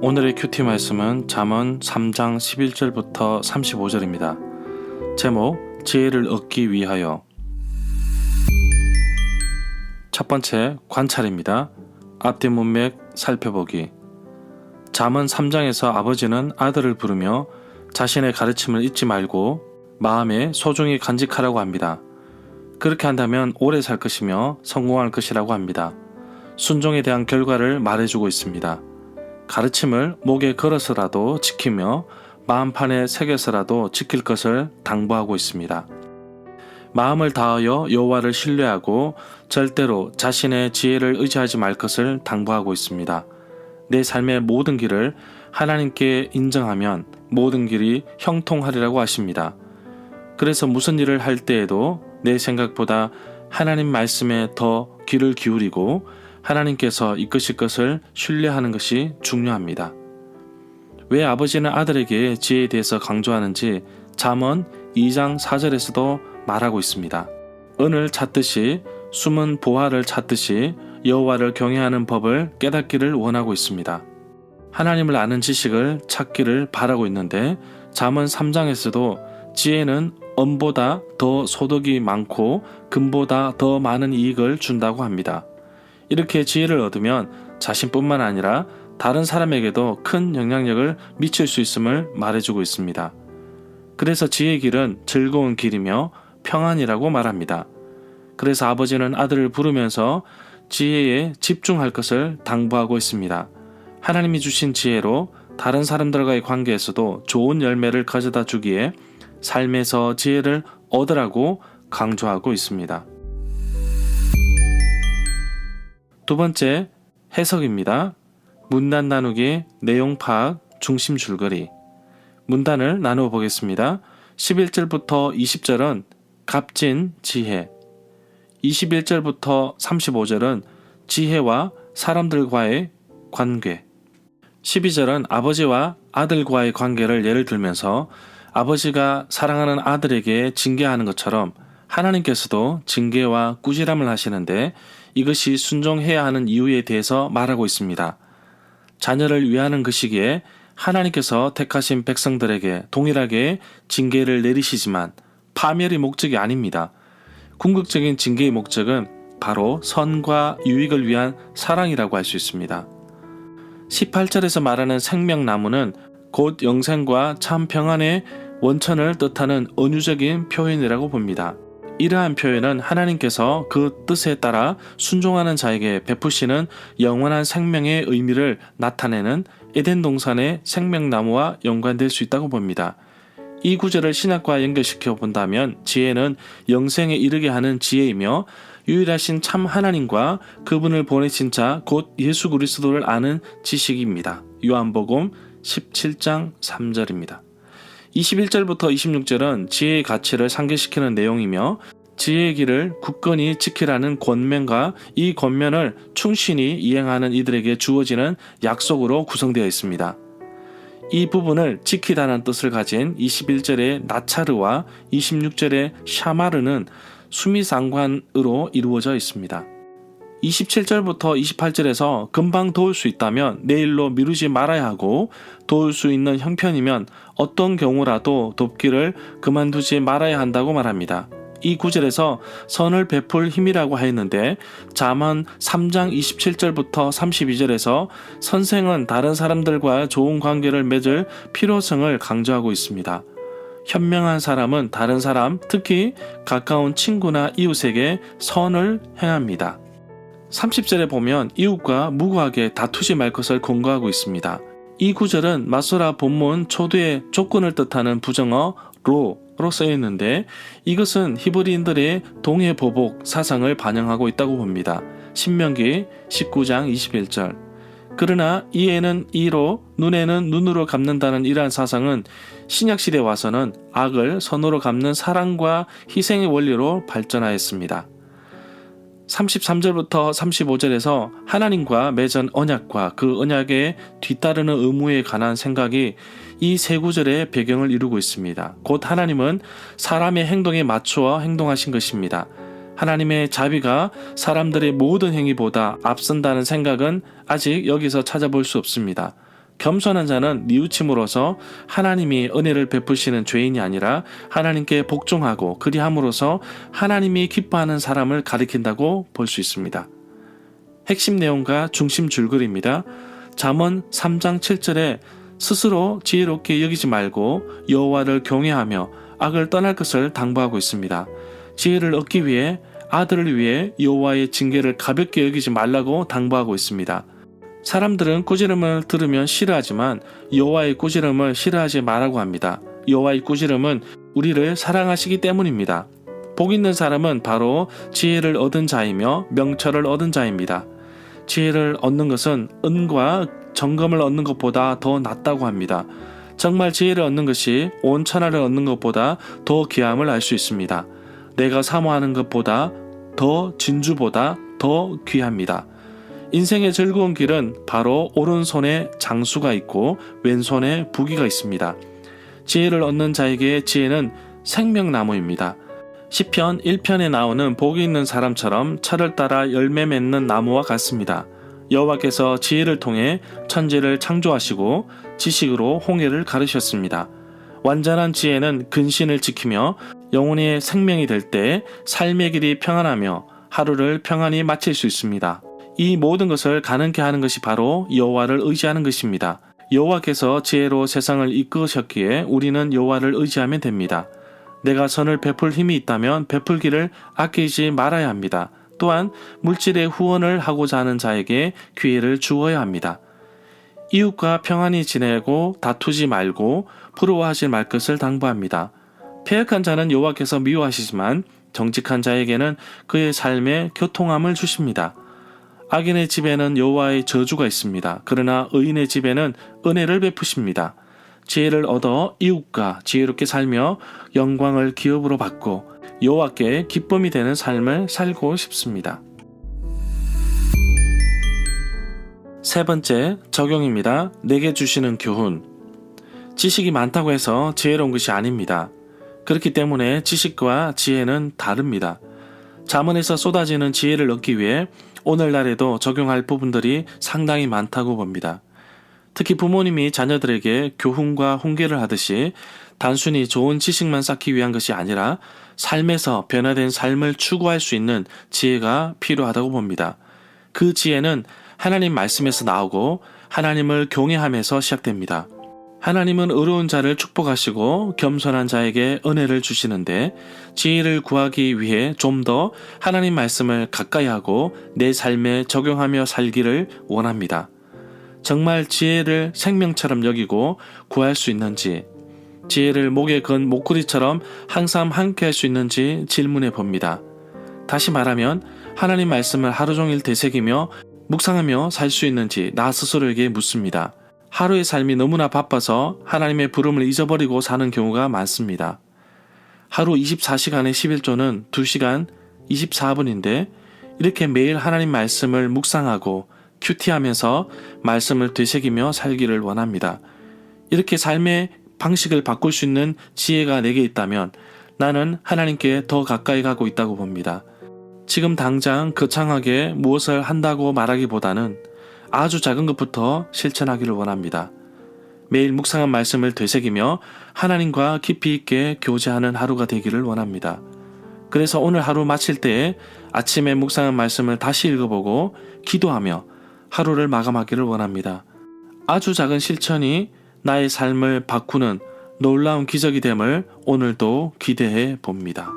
오늘의 큐티 말씀은 잠언 3장 11절부터 35절입니다. 제목, 지혜를 얻기 위하여. 첫 번째, 관찰입니다. 앞뒤 문맥 살펴보기. 잠언 3장에서 아버지는 아들을 부르며 자신의 가르침을 잊지 말고 마음에 소중히 간직하라고 합니다. 그렇게 한다면 오래 살 것이며 성공할 것이라고 합니다. 순종에 대한 결과를 말해주고 있습니다. 가르침을 목에 걸어서라도 지키며 마음판에 새겨서라도 지킬 것을 당부하고 있습니다. 마음을 다하여 여호와를 신뢰하고 절대로 자신의 지혜를 의지하지 말 것을 당부하고 있습니다. 내 삶의 모든 길을 하나님께 인정하면 모든 길이 형통하리라고 하십니다. 그래서 무슨 일을 할 때에도 내 생각보다 하나님 말씀에 더 귀를 기울이고 하나님께서 이끄실 것을 신뢰하는 것이 중요합니다. 왜 아버지는 아들에게 지혜에 대해서 강조하는지 잠언 2장 4절에서도 말하고 있습니다. 은을 찾듯이 숨은 보화를 찾듯이 여호와를 경외하는 법을 깨닫기를 원하고 있습니다. 하나님을 아는 지식을 찾기를 바라고 있는데 잠언 3장에서도 지혜는 은보다 더 소득이 많고 금보다 더 많은 이익을 준다고 합니다. 이렇게 지혜를 얻으면 자신뿐만 아니라 다른 사람에게도 큰 영향력을 미칠 수 있음을 말해주고 있습니다. 그래서 지혜의 길은 즐거운 길이며 평안이라고 말합니다. 그래서 아버지는 아들을 부르면서 지혜에 집중할 것을 당부하고 있습니다. 하나님이 주신 지혜로 다른 사람들과의 관계에서도 좋은 열매를 가져다 주기에 삶에서 지혜를 얻으라고 강조하고 있습니다. 두 번째, 해석입니다. 문단 나누기, 내용 파악, 중심 줄거리. 문단을 나누어 보겠습니다. 11절부터 20절은 값진 지혜, 21절부터 35절은 지혜와 사람들과의 관계, 12절은 아버지와 아들과의 관계를 예를 들면서 아버지가 사랑하는 아들에게 징계하는 것처럼 하나님께서도 징계와 꾸지람을 하시는데 이것이 순종해야 하는 이유에 대해서 말하고 있습니다. 자녀를 위하는 그 시기에 하나님께서 택하신 백성들에게 동일하게 징계를 내리시지만 파멸이 목적이 아닙니다. 궁극적인 징계의 목적은 바로 선과 유익을 위한 사랑이라고 할 수 있습니다. 18절에서 말하는 생명나무는 곧 영생과 참 평안의 원천을 뜻하는 은유적인 표현이라고 봅니다. 이러한 표현은 하나님께서 그 뜻에 따라 순종하는 자에게 베푸시는 영원한 생명의 의미를 나타내는 에덴 동산의 생명나무와 연관될 수 있다고 봅니다. 이 구절을 신약과 연결시켜 본다면 지혜는 영생에 이르게 하는 지혜이며 유일하신 참 하나님과 그분을 보내신 자 곧 예수 그리스도를 아는 지식입니다. 요한복음 17장 3절입니다. 21절부터 26절은 지혜의 가치를 상기시키는 내용이며 지혜의 길을 굳건히 지키라는 권면과 이 권면을 충실히 이행하는 이들에게 주어지는 약속으로 구성되어 있습니다. 이 부분을 지키다는 뜻을 가진 21절의 나차르와 26절의 샤마르는 수미상관으로 이루어져 있습니다. 27절부터 28절에서 금방 도울 수 있다면 내일로 미루지 말아야 하고 도울 수 있는 형편이면 어떤 경우라도 돕기를 그만두지 말아야 한다고 말합니다. 이 구절에서 선을 베풀 힘이라고 하였는데 잠언 3장 27절부터 32절에서 선생은 다른 사람들과 좋은 관계를 맺을 필요성을 강조하고 있습니다. 현명한 사람은 다른 사람, 특히 가까운 친구나 이웃에게 선을 행합니다. 30절에 보면 이웃과 무고하게 다투지 말 것을 권고하고 있습니다. 이 구절은 마소라 본문 초두의 조건을 뜻하는 부정어 로로 쓰여있는데 이것은 히브리인들의 동해보복 사상을 반영하고 있다고 봅니다. 신명기 19장 21절. 그러나 이에는 이로 눈에는 눈으로 갚는다는 이러한 사상은 신약시대에 와서는 악을 선으로 갚는 사랑과 희생의 원리로 발전하였습니다. 33절부터 35절에서 하나님과 맺은 언약과 그 언약에 뒤따르는 의무에 관한 생각이 이 세 구절의 배경을 이루고 있습니다. 곧 하나님은 사람의 행동에 맞추어 행동하신 것입니다. 하나님의 자비가 사람들의 모든 행위보다 앞선다는 생각은 아직 여기서 찾아볼 수 없습니다. 겸손한 자는 뉘우침으로써 하나님이 은혜를 베푸시는 죄인이 아니라 하나님께 복종하고 그리함으로써 하나님이 기뻐하는 사람을 가리킨다고 볼 수 있습니다. 핵심 내용과 중심 줄거리입니다. 잠언 3장 7절에 스스로 지혜롭게 여기지 말고 여호와를 경외하며 악을 떠날 것을 당부하고 있습니다. 지혜를 얻기 위해 아들을 위해 여호와의 징계를 가볍게 여기지 말라고 당부하고 있습니다. 사람들은 꾸지람을 들으면 싫어하지만 여호와의 꾸지람을 싫어하지 말라고 합니다. 여호와의 꾸지람은 우리를 사랑하시기 때문입니다. 복 있는 사람은 바로 지혜를 얻은 자이며 명철을 얻은 자입니다. 지혜를 얻는 것은 은과 정금을 얻는 것보다 더 낫다고 합니다. 정말 지혜를 얻는 것이 온 천하를 얻는 것보다 더 귀함을 알 수 있습니다. 내가 사모하는 것보다 더 진주보다 더 귀합니다. 인생의 즐거운 길은 바로 오른손에 장수가 있고 왼손에 부귀가 있습니다. 지혜를 얻는 자에게 지혜는 생명나무입니다. 시편 1편에 나오는 복이 있는 사람처럼 철을 따라 열매 맺는 나무와 같습니다. 여호와께서 지혜를 통해 천지를 창조하시고 지식으로 홍해를 가르셨습니다. 완전한 지혜는 근신을 지키며 영혼의 생명이 될 때 삶의 길이 평안하며 하루를 평안히 마칠 수 있습니다. 이 모든 것을 가능케 하는 것이 바로 여호와를 의지하는 것입니다. 여호와께서 지혜로 세상을 이끄셨기에 우리는 여호와를 의지하면 됩니다. 내가 선을 베풀 힘이 있다면 베풀기를 아끼지 말아야 합니다. 또한 물질의 후원을 하고자 하는 자에게 기회를 주어야 합니다. 이웃과 평안히 지내고 다투지 말고 부러워하지 말 것을 당부합니다. 패역한 자는 여호와께서 미워하시지만 정직한 자에게는 그의 삶에 교통함을 주십니다. 악인의 집에는 여호와의 저주가 있습니다. 그러나 의인의 집에는 은혜를 베푸십니다. 지혜를 얻어 이웃과 지혜롭게 살며 영광을 기업으로 받고 여호와께 기쁨이 되는 삶을 살고 싶습니다. 세 번째, 적용입니다. 내게 주시는 교훈. 지식이 많다고 해서 지혜로운 것이 아닙니다. 그렇기 때문에 지식과 지혜는 다릅니다. 잠언에서 쏟아지는 지혜를 얻기 위해 오늘날에도 적용할 부분들이 상당히 많다고 봅니다. 특히 부모님이 자녀들에게 교훈과 훈계를 하듯이 단순히 좋은 지식만 쌓기 위한 것이 아니라 삶에서 변화된 삶을 추구할 수 있는 지혜가 필요하다고 봅니다. 그 지혜는 하나님 말씀에서 나오고 하나님을 경외하면서 시작됩니다. 하나님은 의로운 자를 축복하시고 겸손한 자에게 은혜를 주시는데 지혜를 구하기 위해 좀 더 하나님 말씀을 가까이 하고 내 삶에 적용하며 살기를 원합니다. 정말 지혜를 생명처럼 여기고 구할 수 있는지, 지혜를 목에 건 목걸이처럼 항상 함께 할 수 있는지 질문해 봅니다. 다시 말하면 하나님 말씀을 하루 종일 되새기며 묵상하며 살 수 있는지 나 스스로에게 묻습니다. 하루의 삶이 너무나 바빠서 하나님의 부름을 잊어버리고 사는 경우가 많습니다. 하루 24시간의 11조는 2시간 24분인데 이렇게 매일 하나님 말씀을 묵상하고 큐티하면서 말씀을 되새기며 살기를 원합니다. 이렇게 삶의 방식을 바꿀 수 있는 지혜가 내게 있다면 나는 하나님께 더 가까이 가고 있다고 봅니다. 지금 당장 거창하게 무엇을 한다고 말하기보다는 아주 작은 것부터 실천하기를 원합니다. 매일 묵상한 말씀을 되새기며 하나님과 깊이 있게 교제하는 하루가 되기를 원합니다. 그래서 오늘 하루 마칠 때에 아침에 묵상한 말씀을 다시 읽어보고 기도하며 하루를 마감하기를 원합니다. 아주 작은 실천이 나의 삶을 바꾸는 놀라운 기적이 됨을 오늘도 기대해 봅니다.